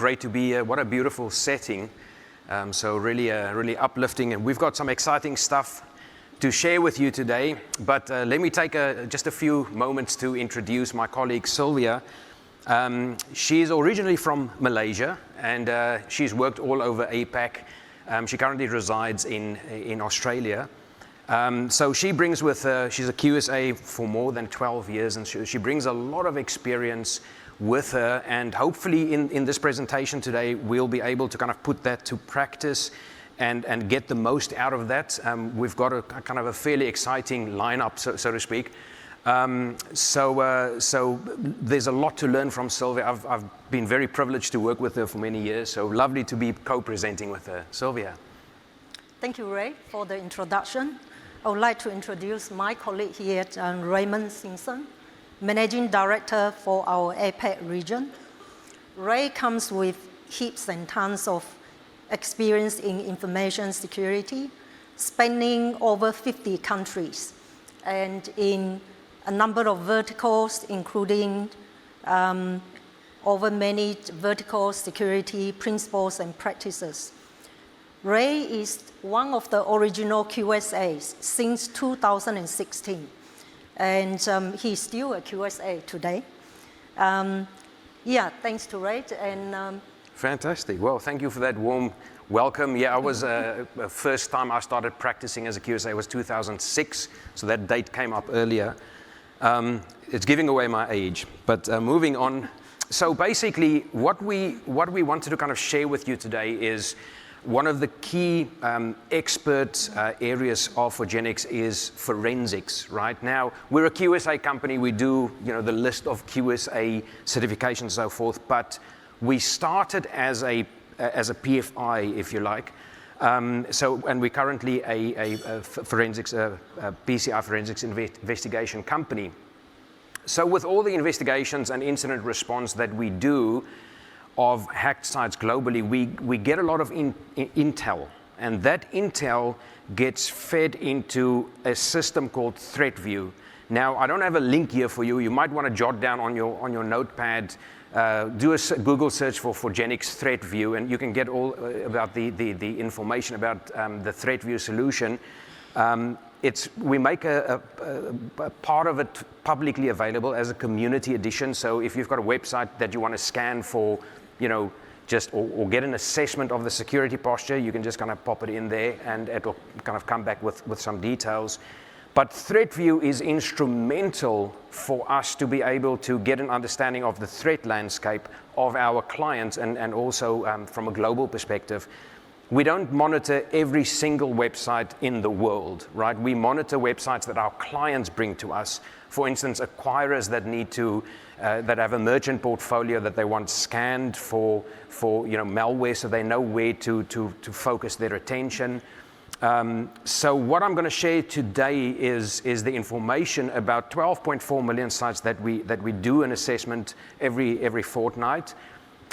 great to be here. What a beautiful setting. So really uplifting. And we've got some exciting stuff to share with you today. But let me take just a few moments to introduce my colleague, Sylvia. She's originally from Malaysia, and she's worked all over APAC. She currently resides in Australia. So she brings with her, she's a QSA for more than 12 years, and she brings a lot of experience with her, and hopefully in this presentation today, we'll be able to kind of put that to practice and get the most out of that. We've got a kind of a fairly exciting lineup, so to speak. So there's a lot to learn from Sylvia. I've been very privileged to work with her for many years, so lovely to be co-presenting with her. Sylvia. Thank you, Ray, for the introduction. I would like to introduce my colleague here, Raymond Simpson, Managing Director for our APAC region. Ray comes with heaps and tons of experience in information security, spanning over 50 countries, and in a number of verticals, including over many vertical security principles and practices. Ray is one of the original QSAs since 2016. And he's still a QSA today. Yeah, thanks to Ray. And fantastic. Well, thank you for that warm welcome. Yeah, I was first time I started practicing as a QSA was 2006, so that date came up earlier. It's giving away my age, but moving on. So basically, what we wanted to kind of share with you today is one of the key expert areas of Foregenix is forensics. Right now, we're a QSA company. We do, the list of QSA certifications and so forth. But we started as a PFI, if you like. And we're currently a forensics, PCI forensics investigation company. So with all the investigations and incident response that we do of hacked sites globally, we get a lot of intel, and that intel gets fed into a system called ThreatView. Now, I don't have a link here for you. You might want to jot down on your notepad, do a Google search for Foregenix ThreatView, and you can get all about the information about the ThreatView solution. We make a part of it publicly available as a community edition. So if you've got a website that you want to scan for, or get an assessment of the security posture, you can just kind of pop it in there and it'll kind of come back with some details. But ThreatView is instrumental for us to be able to get an understanding of the threat landscape of our clients and also from a global perspective. We don't monitor every single website in the world, right? We monitor websites that our clients bring to us. For instance, acquirers that need to, that have a merchant portfolio that they want scanned for malware, so they know where to focus their attention. So what I'm going to share today is the information about 12.4 million sites that we do an assessment every fortnight.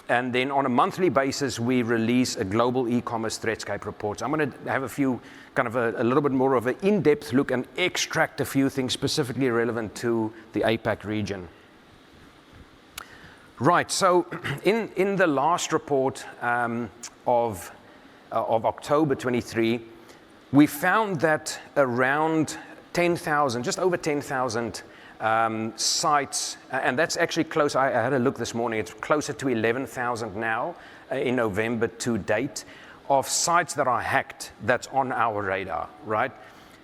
And then on a monthly basis, we release a global e-commerce threatscape report. So I'm going to have a few, kind of a little bit more of an in-depth look and extract a few things specifically relevant to the APAC region. Right, so in the last report of October 23, we found that around 10,000, just over 10,000 sites, and that's actually close. I had a look this morning. It's closer to 11,000 now in November to date of sites that are hacked. That's on our radar, right?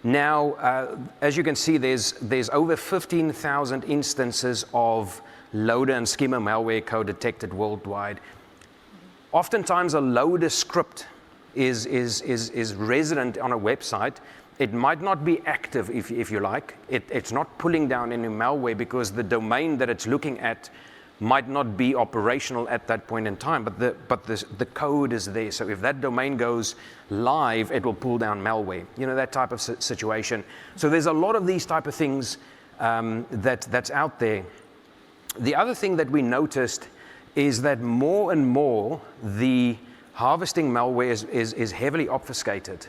Now, as you can see, there's over 15,000 instances of loader and skimmer malware code detected worldwide. Oftentimes, a loader script is resident on a website. It might not be active, if you like. It's not pulling down any malware because the domain that it's looking at might not be operational at that point in time, but the code is there. So if that domain goes live, it will pull down malware. That type of situation. So there's a lot of these type of things that's out there. The other thing that we noticed is that more and more the harvesting malware is heavily obfuscated.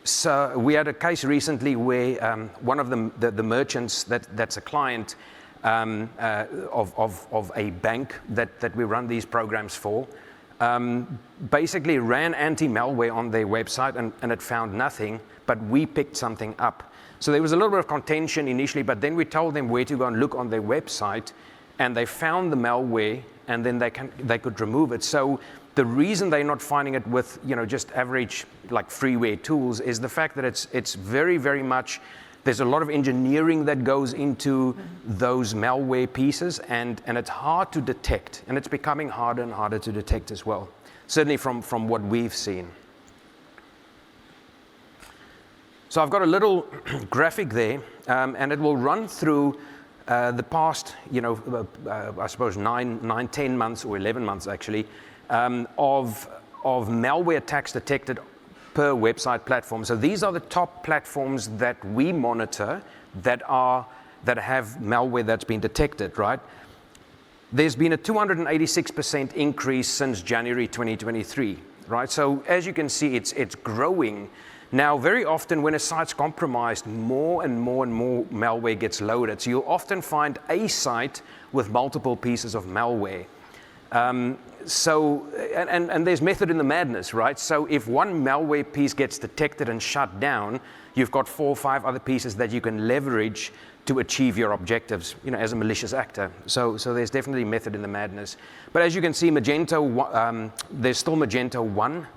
So we had a case recently where one of the merchants that's a client of a bank that we run these programs for, basically ran anti-malware on their website and it found nothing, but we picked something up. So there was a little bit of contention initially, but then we told them where to go and look on their website, and they found the malware, and then they could remove it. So the reason they're not finding it with just average like freeware tools is the fact that it's very, very much, there's a lot of engineering that goes into those malware pieces, and it's hard to detect, and it's becoming harder and harder to detect as well, certainly from what we've seen. So I've got a little graphic there, and it will run through the past, I suppose 9, 10 months or 11 months actually, of malware attacks detected per website platform. So these are the top platforms that we monitor that have malware that's been detected, right? There's been a 286% increase since January 2023, right? So as you can see, it's growing. Now, very often when a site's compromised, more and more malware gets loaded. So you'll often find a site with multiple pieces of malware. And there's method in the madness, right? So if one malware piece gets detected and shut down, you've got 4 or 5 other pieces that you can leverage to achieve your objectives, as a malicious actor. So there's definitely method in the madness. But as you can see, Magento, there's still Magento 1,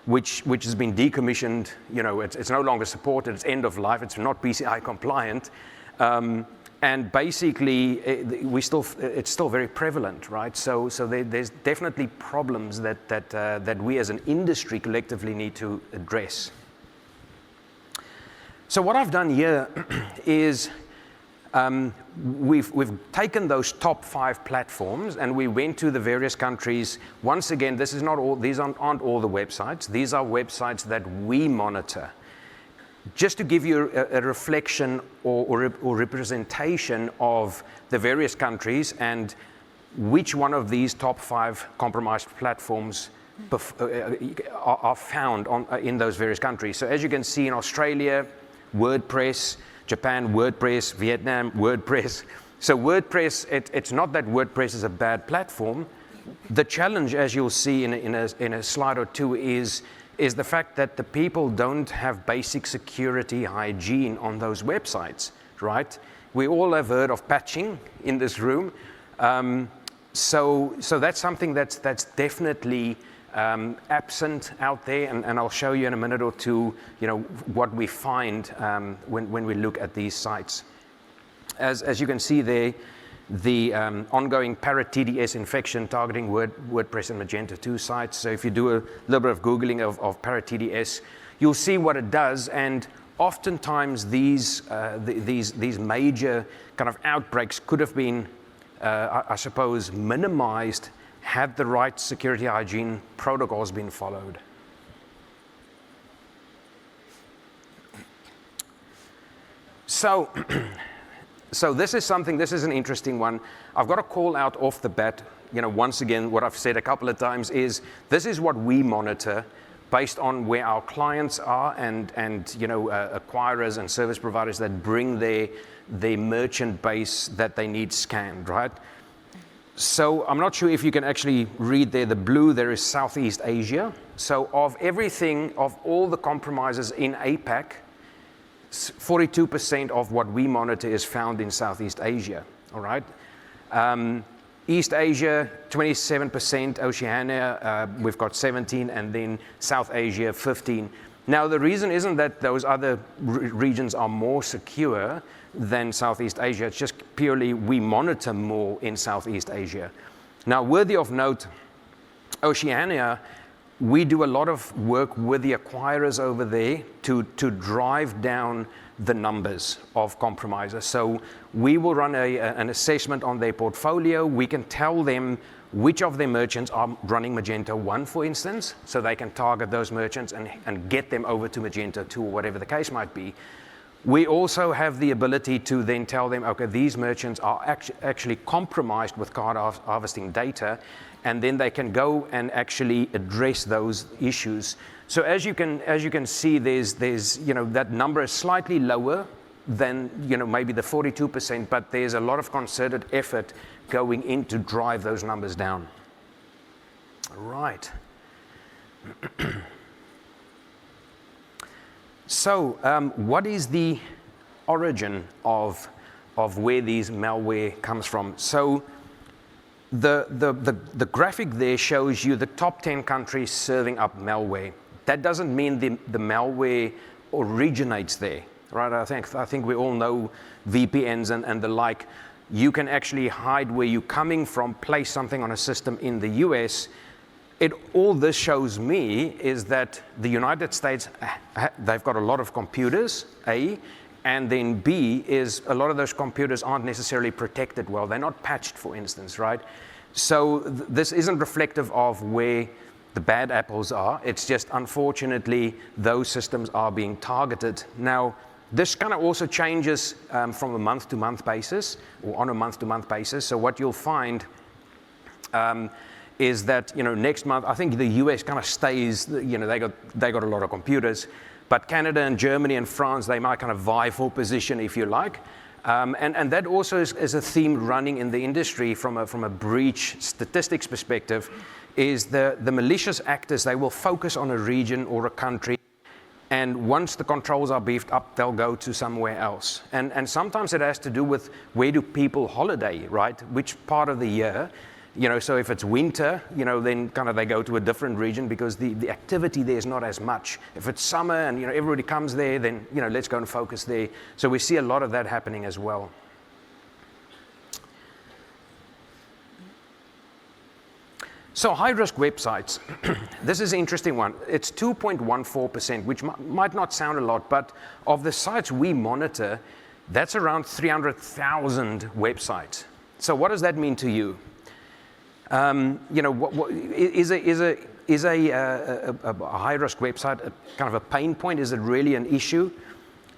which has been decommissioned. It's no longer supported. It's end of life. It's not PCI compliant. And basically, it's still very prevalent, right? So there's definitely problems that we as an industry collectively need to address. So what I've done here is we've taken those top 5 platforms and we went to the various countries. Once again, these aren't all the websites. These are websites that we monitor. Just to give you a reflection or representation of the various countries and which one of these top 5 compromised platforms are found in those various countries. So as you can see, in Australia, WordPress, Japan, WordPress, Vietnam, WordPress. So WordPress, it's not that WordPress is a bad platform. The challenge, as you'll see in a slide or two, is the fact that the people don't have basic security hygiene on those websites, right? We all have heard of patching in this room. So that's something that's definitely absent out there, and I'll show you in a minute or two, what we find when we look at these sites. As you can see there, the ongoing Parrot TDS infection targeting WordPress and Magento 2 sites. So if you do a little bit of Googling of Parrot TDS, you'll see what it does, and oftentimes these major kind of outbreaks could have been, I suppose, minimized had the right security hygiene protocols been followed. So this is an interesting one. I've got to call out off the bat, once again, what I've said a couple of times is, this is what we monitor based on where our clients are and acquirers and service providers that bring their merchant base that they need scanned, right? So I'm not sure if you can actually read there, the blue there is Southeast Asia. So of all the compromises in APAC, 42% of what we monitor is found in Southeast Asia, all right? East Asia, 27%, Oceania, we've got 17, and then South Asia, 15. Now, the reason isn't that those other regions are more secure than Southeast Asia. It's just purely we monitor more in Southeast Asia. Now, worthy of note, Oceania, we do a lot of work with the acquirers over there to drive down the numbers of compromisers. So we will run an assessment on their portfolio. We can tell them which of their merchants are running Magento 1, for instance, so they can target those merchants and get them over to Magento 2 or whatever the case might be. We also have the ability to then tell them, okay, these merchants are actually compromised with card harvesting data, and then they can go and actually address those issues. So as you can see, there's that number is slightly lower than maybe the 42%, but there's a lot of concerted effort going in to drive those numbers down. Right. So, what is the origin of where these malware comes from? So, the graphic there shows you the top 10 countries serving up malware. That doesn't mean the malware originates there, right? I think we all know VPNs and the like. You can actually hide where you're coming from, place something on a system in the US. All this shows me is that the United States, they've got a lot of computers, A, and then B is a lot of those computers aren't necessarily protected well. They're not patched, for instance, right? So this isn't reflective of where the bad apples are. It's just, unfortunately, those systems are being targeted. Now, this kind of also changes from a month-to-month basis, or on a month-to-month basis. So what you'll find is that, next month, I think the US kind of stays, they got a lot of computers, but Canada and Germany and France, they might kind of vie for position, if you like. And that also is a theme running in the industry from a breach statistics perspective, is the malicious actors, they will focus on a region or a country, and once the controls are beefed up, they'll go to somewhere else. And sometimes it has to do with where do people holiday, right? Which part of the year. So if it's winter, then kind of they go to a different region because the activity there is not as much. If it's summer and, everybody comes there, then, let's go and focus there. So we see a lot of that happening as well. So high-risk websites. This is an interesting one. It's 2.14%, which might not sound a lot, but of the sites we monitor, that's around 300,000 websites. So what does that mean to you? Is a high-risk website kind of a pain point? Is it really an issue?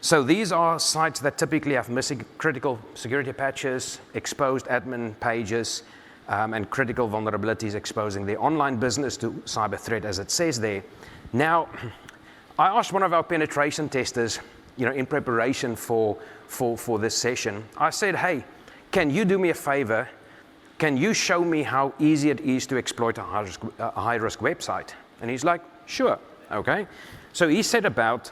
So these are sites that typically have missing critical security patches, exposed admin pages, and critical vulnerabilities exposing their online business to cyber threat, as it says there. Now, I asked one of our penetration testers, in preparation for this session, I said, hey, can you do me a favor? Can you show me how easy it is to exploit a high-risk website? And he's like, sure, okay. So he set about,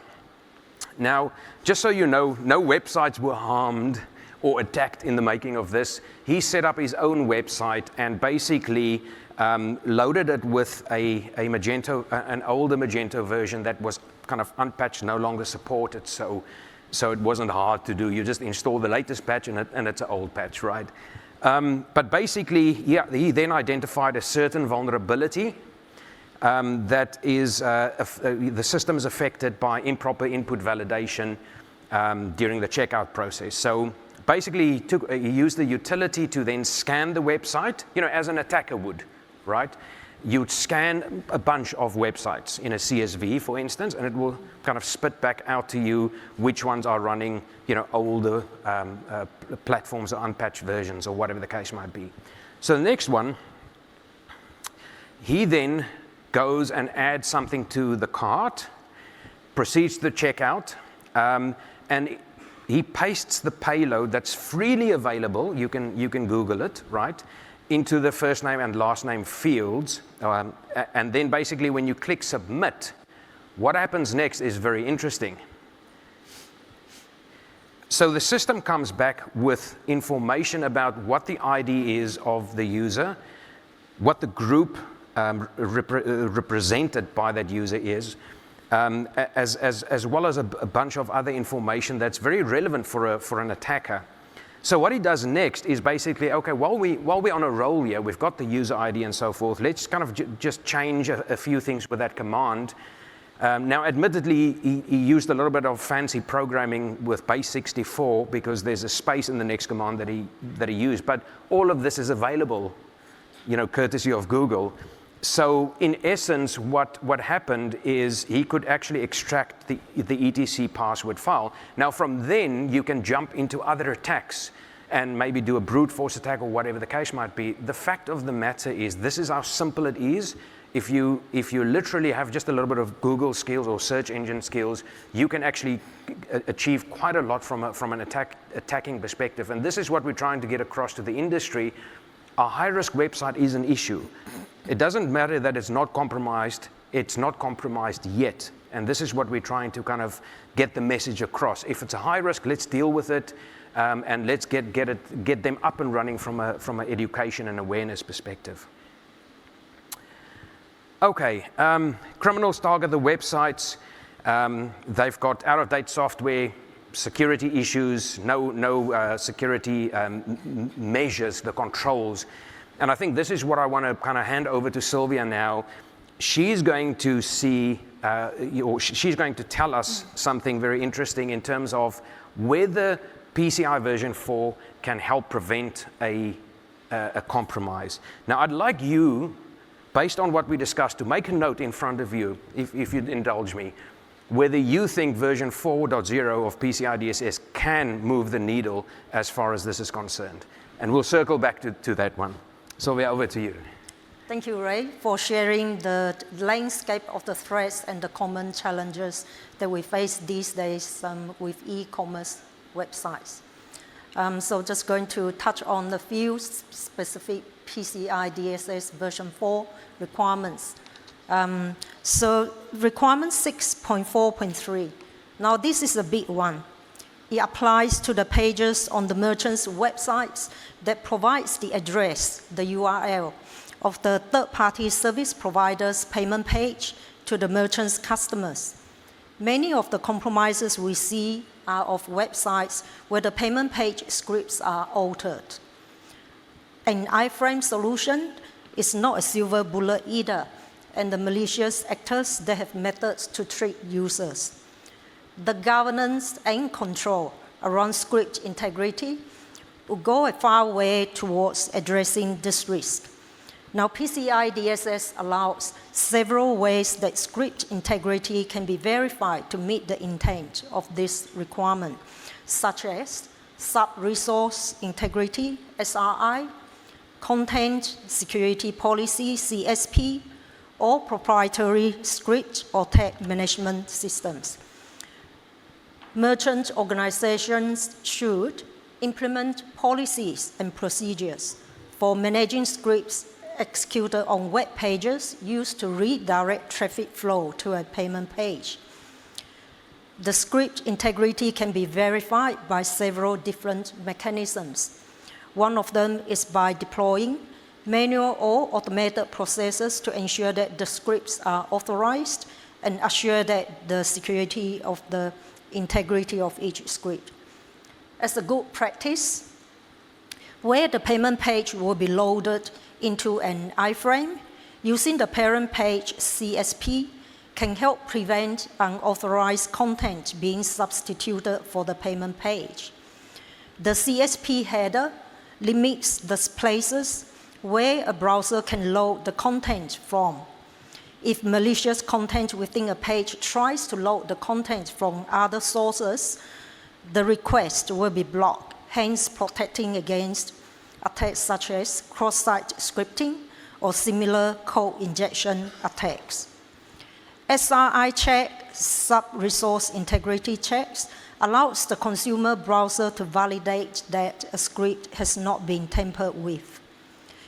now, just so you know, no websites were harmed or attacked in the making of this. He set up his own website and basically loaded it with an older Magento version that was kind of unpatched, no longer supported, so it wasn't hard to do. You just install the latest patch and it's an old patch, right? But basically, he then identified a certain vulnerability that is the system is affected by improper input validation during the checkout process. So basically, he used the utility to then scan the website, as an attacker would, right? You'd scan a bunch of websites in a CSV, for instance, and it will kind of spit back out to you which ones are running, older platforms or unpatched versions or whatever the case might be. So the next one, he then goes and adds something to the cart, proceeds to checkout, and he pastes the payload that's freely available. You can Google it, right? Into the first name and last name fields. And then basically when you click submit, what happens next is very interesting. So the system comes back with information about what the ID is of the user, what the group represented by that user is, as well as a bunch of other information that's very relevant for an attacker. So what he does next is basically, okay, while we're on a roll here, we've got the user ID and so forth, let's kind of just change a few things with that command. Now, admittedly, he used a little bit of fancy programming with base 64 because there's a space in the next command that he used, but all of this is available, courtesy of Google. So in essence, what happened is he could actually extract the etc password file. Now from then, you can jump into other attacks and maybe do a brute force attack or whatever the case might be. The fact of the matter is, this is how simple it is. If you literally have just a little bit of Google skills or search engine skills, you can actually achieve quite a lot from an attacking perspective. And this is what we're trying to get across to the industry. a high-risk website is an issue. It doesn't matter that it's not compromised yet. And this is what we're trying to kind of get the message across. If it's a high risk, let's deal with it, and let's get them up and running from an education and awareness perspective. Okay, criminals target the websites. They've got out-of-date software, security issues, no security measures, the controls. And I think this is what I want to kind of hand over to Sylvia now. She's going to she's going to tell us something very interesting in terms of whether PCI version 4 can help prevent a compromise. Now, I'd like you, based on what we discussed, to make a note in front of you, if you'd indulge me, whether you think version 4.0 of PCI DSS can move the needle as far as this is concerned. And we'll circle back to that one. Sylvia, over to you. Thank you, Ray, for sharing the landscape of the threats and the common challenges that we face these days with e-commerce websites. So just going to touch on a few specific PCI DSS version 4 requirements. So requirement 6.4.3. Now this is a big one. It applies to the pages on the merchant's websites that provides the address, the URL, of the third-party service provider's payment page to the merchant's customers. Many of the compromises we see are of websites where the payment page scripts are altered. An iframe solution is not a silver bullet either, and the malicious actors, they have methods to trick users. The governance and control around script integrity will go a far way towards addressing this risk. Now, PCI DSS allows several ways that script integrity can be verified to meet the intent of this requirement, such as sub-resource integrity, SRI, content security policy, CSP, or proprietary script or tag management systems. Merchant organizations should implement policies and procedures for managing scripts executed on web pages used to redirect traffic flow to a payment page. The script integrity can be verified by several different mechanisms. One of them is by deploying manual or automated processes to ensure that the scripts are authorized and assure that the security of the integrity of each script. As a good practice, where the payment page will be loaded into an iframe, using the parent page CSP can help prevent unauthorized content being substituted for the payment page. The CSP header limits the places where a browser can load the content from. If malicious content within a page tries to load the content from other sources, the request will be blocked, hence protecting against attacks such as cross-site scripting or similar code injection attacks. SRI check, sub-resource integrity checks, allows the consumer browser to validate that a script has not been tampered with.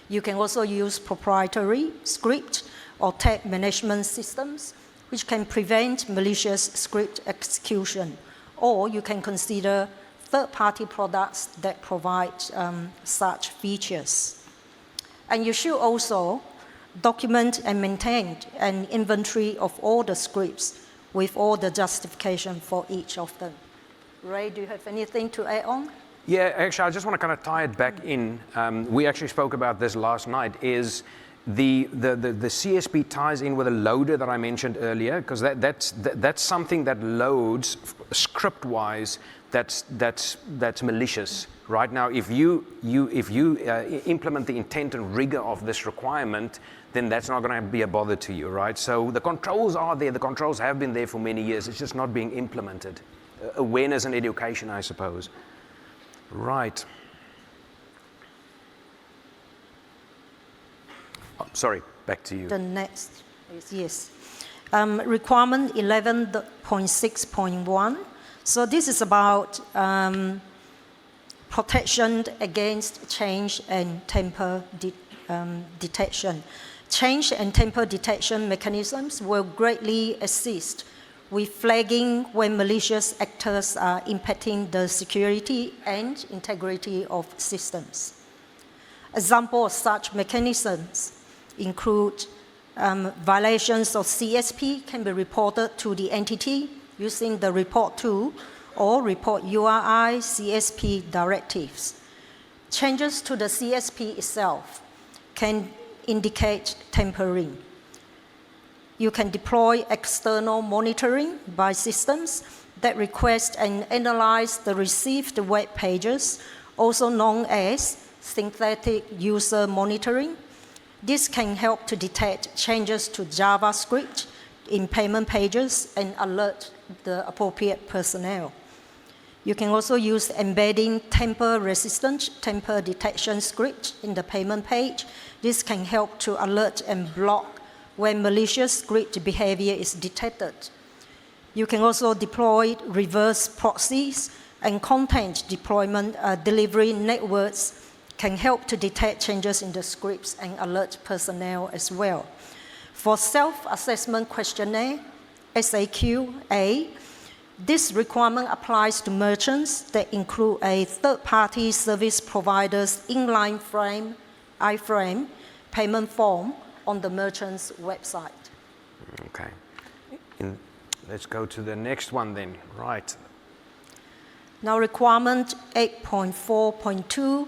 You can also use proprietary script or tag management systems, which can prevent malicious script execution, or you can consider third-party products that provide such features. And you should also document and maintain an inventory of all the scripts with all the justification for each of them. Ray, do you have anything to add on? Yeah, actually, I just want to kind of tie it back in. We actually spoke about this last night, is the CSP ties in with a loader that I mentioned earlier, because that's something that loads script-wise that's malicious. Right now, if you implement the intent and rigor of this requirement, then that's not going to be a bother to you, right? So the controls are there. The controls have been there for many years. It's just not being implemented. Awareness and education, I suppose. Right. Oh, sorry, back to you. The next is, yes. Requirement 11.6.1. So this is about protection against change and temper detection. Change and temper detection mechanisms will greatly assist with flagging when malicious actors are impacting the security and integrity of systems. Examples of such mechanisms include violations of CSP can be reported to the entity using the report tool or report URI CSP directives. Changes to the CSP itself can indicate tampering. You can deploy external monitoring by systems that request and analyze the received web pages, also known as synthetic user monitoring. This can help to detect changes to JavaScript in payment pages and alert the appropriate personnel. You can also use embedding tamper-resistant tamper detection script in the payment page. This can help to alert and block when malicious script behavior is detected. You can also deploy reverse proxies and content deployment delivery networks can help to detect changes in the scripts and alert personnel as well. For self-assessment questionnaire, SAQA, this requirement applies to merchants that include a third-party service provider's inline frame, iframe, payment form on the merchant's website. Okay. Let's go to the next one then. Right. Now, requirement 8.4.2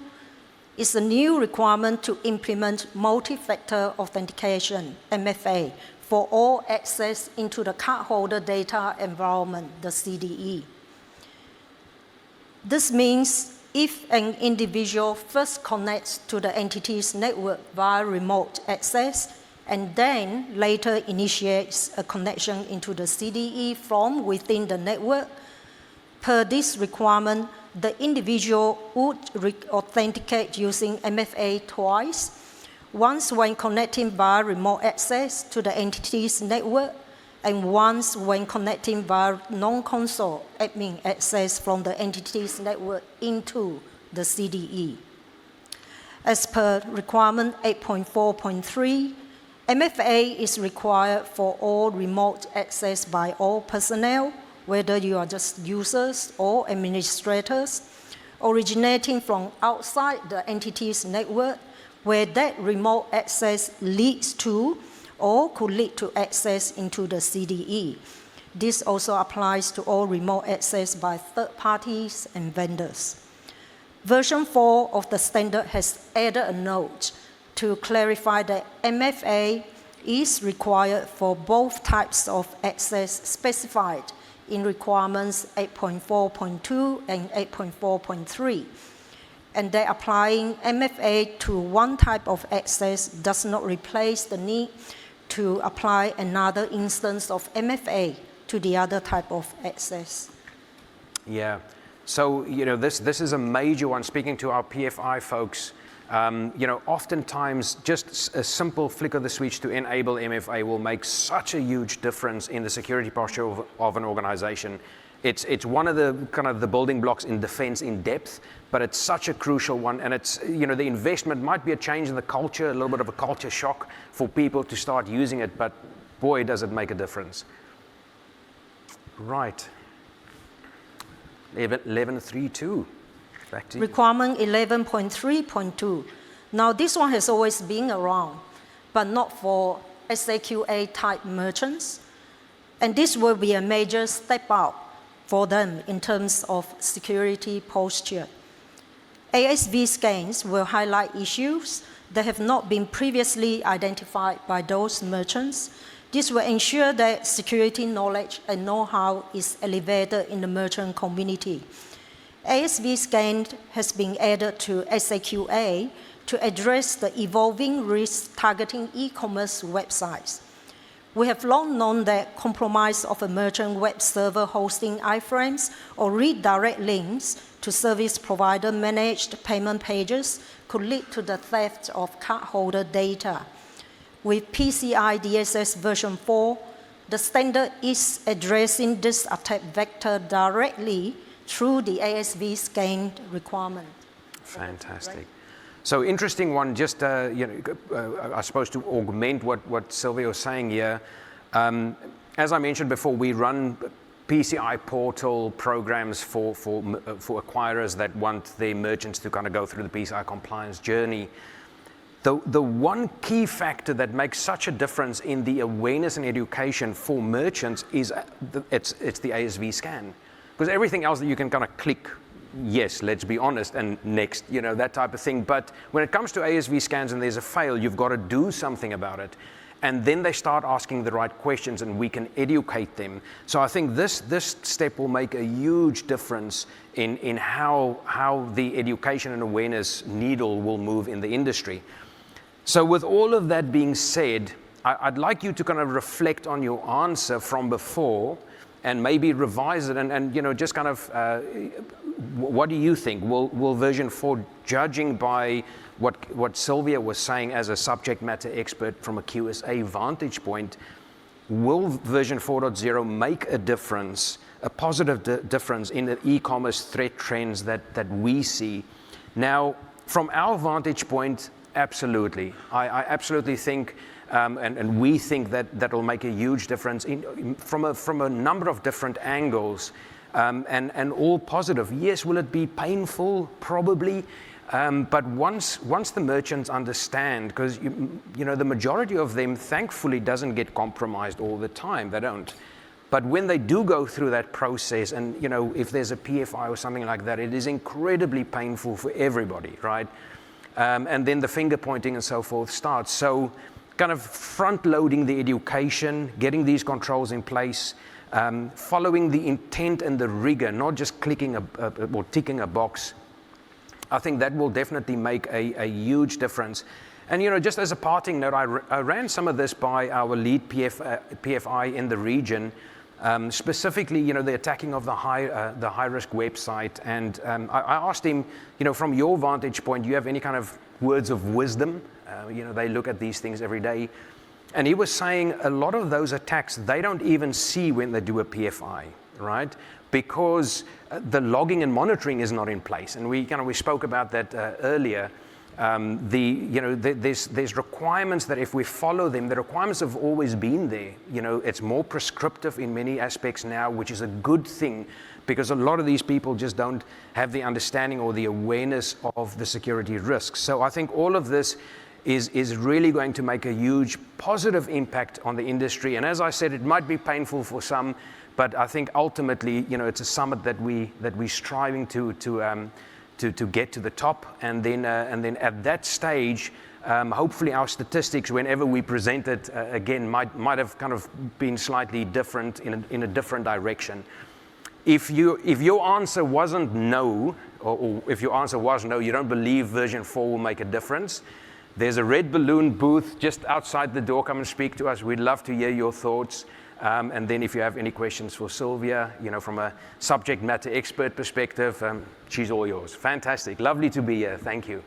is a new requirement to implement multi-factor authentication, MFA, for all access into the cardholder data environment, the CDE. This means if an individual first connects to the entity's network via remote access and then later initiates a connection into the CDE from within the network, per this requirement, the individual would authenticate using MFA twice, once when connecting via remote access to the entity's network, and once when connecting via non-console admin access from the entity's network into the CDE. As per requirement 8.4.3, MFA is required for all remote access by all personnel, whether you are just users or administrators, originating from outside the entity's network, where that remote access leads to or could lead to access into the CDE. This also applies to all remote access by third parties and vendors. Version 4 of the standard has added a note to clarify that MFA is required for both types of access specified in requirements 8.4.2 and 8.4.3. And that applying MFA to one type of access does not replace the need to apply another instance of MFA to the other type of access. Yeah, so this is a major one. Speaking to our PFI folks, oftentimes just a simple flick of the switch to enable MFA will make such a huge difference in the security posture of an organization. It's one of the kind of the building blocks in defense in depth, but it's such a crucial one, and it's, the investment might be a change in the culture, a little bit of a culture shock for people to start using it, but boy, does it make a difference. Right. 11.3.2. Back to you. Requirement 11.3.2. Now, this one has always been around, but not for SAQA type merchants, and this will be a major step up for them in terms of security posture. ASV scans will highlight issues that have not been previously identified by those merchants. This will ensure that security knowledge and know-how is elevated in the merchant community. ASV scan has been added to SAQA to address the evolving risks targeting e-commerce websites. We have long known that compromise of a merchant web server hosting iframes or redirect links to service provider managed payment pages could lead to the theft of cardholder data. With PCI DSS version 4, the standard is addressing this attack vector directly through the ASV scan requirement. Fantastic. Right. So interesting one, just I suppose to augment what Sylvia was saying here. As I mentioned before, we run PCI portal programs for acquirers that want their merchants to kind of go through the PCI compliance journey. The one key factor that makes such a difference in the awareness and education for merchants is it's the ASV scan. Because everything else that you can kind of click, yes, let's be honest, and next, that type of thing. But when it comes to ASV scans and there's a fail, you've got to do something about it. And then they start asking the right questions and we can educate them. So I think this step will make a huge difference in how the education and awareness needle will move in the industry. So with all of that being said, I'd like you to kind of reflect on your answer from before and maybe revise it and just kind of, what do you think? Will version 4, judging by what Sylvia was saying as a subject matter expert from a QSA vantage point, will version 4.0 make a difference, a positive difference in the e-commerce threat trends that we see? Now, from our vantage point, absolutely. I absolutely think, and we think that will make a huge difference from a number of different angles, and all positive. Yes, will it be painful? Probably. But once the merchants understand, because the majority of them thankfully doesn't get compromised all the time, they don't. But when they do go through that process, and if there's a PFI or something like that, it is incredibly painful for everybody, right? And then the finger pointing and so forth starts. So kind of front loading the education, getting these controls in place, following the intent and the rigor, not just clicking or ticking a box. I think that will definitely make a huge difference. And just as a parting note, I ran some of this by our lead PFI in the region, specifically the attacking of the high risk website. And I asked him, from your vantage point, do you have any kind of words of wisdom? They look at these things every day. And he was saying a lot of those attacks, they don't even see when they do a PFI, right? Because the logging and monitoring is not in place. And we spoke about that earlier. There's requirements that if we follow them, the requirements have always been there. It's more prescriptive in many aspects now, which is a good thing, because a lot of these people just don't have the understanding or the awareness of the security risks. So I think all of this is really going to make a huge positive impact on the industry. And as I said, it might be painful for some, but I think ultimately, it's a summit that we're striving to get to the top, and then at that stage, hopefully our statistics, whenever we present it again, might have kind of been slightly different in a different direction. If your answer wasn't no, or if your answer was no, you don't believe version 4 will make a difference, there's a red balloon booth just outside the door. Come and speak to us. We'd love to hear your thoughts. And then if you have any questions for Sylvia, from a subject matter expert perspective, she's all yours. Fantastic. Lovely to be here. Thank you.